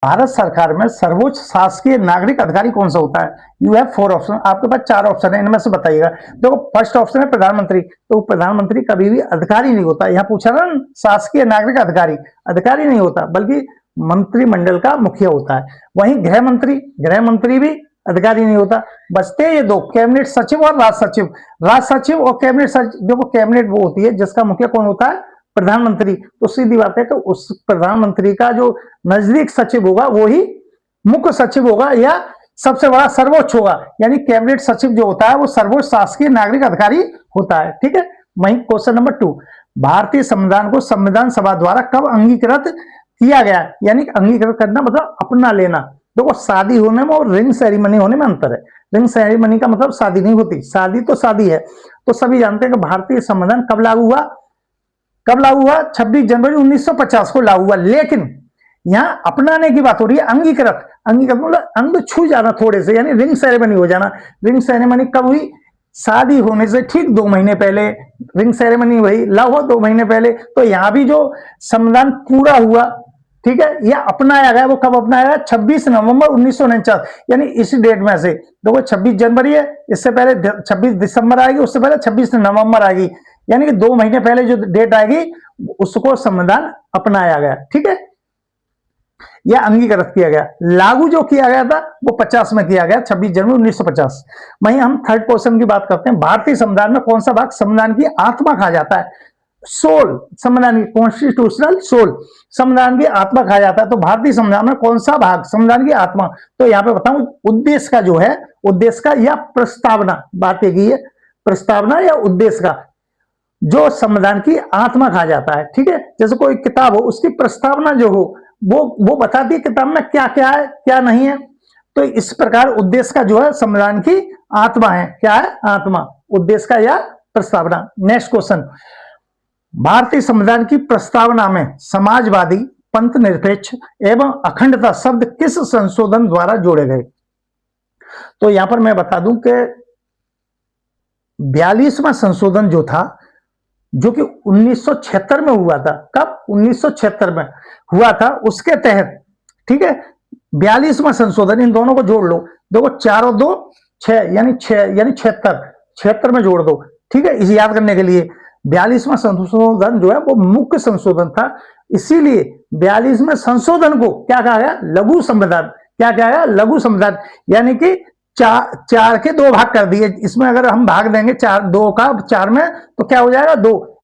भारत सरकार में सर्वोच्च शासकीय नागरिक अधिकारी कौन सा होता है? यू हैव 4 ऑप्शन, आपके पास 4 ऑप्शन है, इनमें से बताइएगा। देखो, फर्स्ट ऑप्शन है प्रधानमंत्री, तो प्रधानमंत्री कभी भी अधिकारी नहीं होता। यहाँ पूछा ना, शासकीय नागरिक अधिकारी, अधिकारी नहीं होता बल्कि मंत्रिमंडल का मुखिया होता है। वहीं गृह मंत्री, गृह मंत्री भी अधिकारी नहीं होता। बचते ये दो, कैबिनेट सचिव और राज सचिव। राज सचिव और कैबिनेट सचिव, देखो कैबिनेट वो होती है जिसका मुखिया कौन होता है? प्रधानमंत्री। तो सीधी बात है कि उस प्रधानमंत्री का जो नजदीक सचिव होगा वो ही मुख्य सचिव होगा या सबसे बड़ा सर्वोच्च होगा। यानी कैबिनेट सचिव जो होता है वो सर्वोच्च शासकीय नागरिक अधिकारी होता है। ठीक है। वहीं क्वेश्चन नंबर 2, भारतीय संविधान को संविधान सभा द्वारा कब अंगीकृत किया गया? यानी अंगीकृत करना मतलब अपना लेना। देखो, शादी होने में और रिंग सेरेमनी होने में अंतर है। रिंग सेरेमनी का मतलब शादी नहीं होती, शादी तो शादी है। तो सभी जानते हैं कि भारतीय संविधान कब लागू हुआ? कब लागू हुआ? 26 जनवरी 1950 को लागू हुआ। लेकिन यहां अपनाने की बात हो रही है, अंगीकृत। अंगीकृत मतलब अंग छू जाना थोड़े से, यानी रिंग सेरेमनी हो जाना। रिंग सेरेमनी कब हुई? शादी होने से ठीक 2 महीने पहले रिंग सेरेमनी हुई, लव हो 2 महीने पहले। तो यहां भी जो संविधान पूरा हुआ, ठीक है, यह अपनाया गया, वो कब अपनाया गया? 26 नवंबर 1949, यानी इसी डेट में से। देखो 26 जनवरी है, इससे पहले 26 दिसंबर आएगी, उससे पहले 26 नवंबर आएगी, यानी कि 2 महीने पहले जो डेट आएगी उसको संविधान अपनाया गया। ठीक है, यह अंगीकृत किया गया। लागू जो किया गया था वो 50 में किया गया, 26 जनवरी 1950। वहीं हम थर्ड क्वेश्चन की बात करते हैं, भारतीय संविधान में कौन सा भाग संविधान की आत्मा कहा जाता है? सोल, संविधान की कॉन्स्टिट्यूशनल सोल, संविधान की आत्मा कहा जाता है। तो भारतीय संविधान में कौन सा भाग संविधान की आत्मा? तो यहां पे बताऊं, उद्देश्य का जो है, उद्देश्य का या प्रस्तावना, बात ये की है, प्रस्तावना या उद्देश्य का जो संविधान की आत्मा कहा जाता है। ठीक है, जैसे कोई किताब हो, उसकी प्रस्तावना जो हो वो बताती है किताब में क्या क्या है क्या नहीं है। तो इस प्रकार उद्देश्य का जो है संविधान की आत्मा है। क्या है? आत्मा, उद्देश्य का या प्रस्तावना। नेक्स्ट क्वेश्चन, भारतीय संविधान की प्रस्तावना में समाजवादी, पंथ निरपेक्ष एवं अखंडता शब्द किस संशोधन द्वारा जोड़े गए? तो यहां पर मैं बता दूं कि 42वां संशोधन जो था, जो कि 1976 में हुआ था। कब? 1976 में हुआ था, उसके तहत, ठीक है, 42वां संशोधन, इन दोनों को जोड़ लो। देखो 4 और 2 6, यानी 6 यानी 76 में जोड़ दो। ठीक है, इसे याद करने के लिए 42वां संशोधन जो है वो मुख्य संशोधन था, इसीलिए 42वें संशोधन को क्या कहा गया? लघु संविधान। क्या कहा गया? लघु संविधान। यानी कि 4 के 2 भाग कर दिए। इसमें अगर हम भाग देंगे 2 का 4 में तो क्या हो जाएगा? 2।